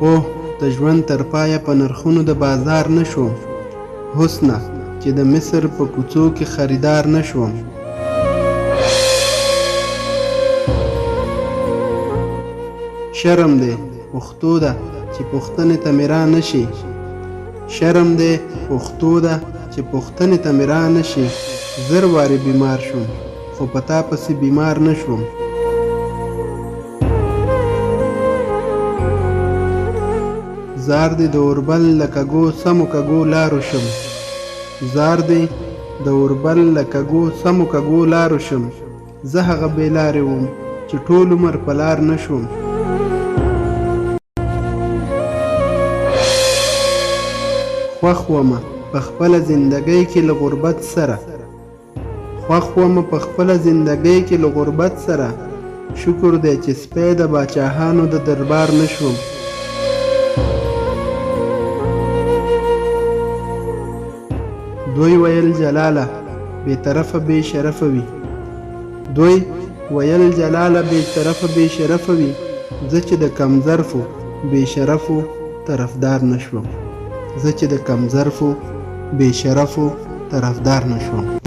اوه د ژوند تر پایه په نرخونو د بازار نه شوم، حسنه چې د مصر په کوڅو کې خریدار نه شوم. شرم دی پښتو ده چې پوښتنې ته مې را نشي، شرم دی پښتو ده چې پوښتنې ته مې را نشي. زر وارې بیمار شوم خو په تا پسې بیمار نه شوم. زار دی د اوربل له کږو سمو کږو لارو شم، زار دی د اوربل له کږو سمو کږو لارو شم. زه هغه بې لارې وم چې ټول عمر په لار نه شوم. خوښ ومه په خپله زندګۍ کې له غربت سره، خوښ ومه په خپله زندګۍ کې له غربت سره. شکر دی چې سپی د باچاهانو د دربار نه شوم. دوی ویل جلاله بې طرفه بې شرفه وي، دوی ویل جلاله بې طرفه بې شرفه وي. زه چې د کم ظرفو بې شرفو طرفدار نه شوم، زه چې د کم ظرفو بې شرفو طرفدار نه شوم.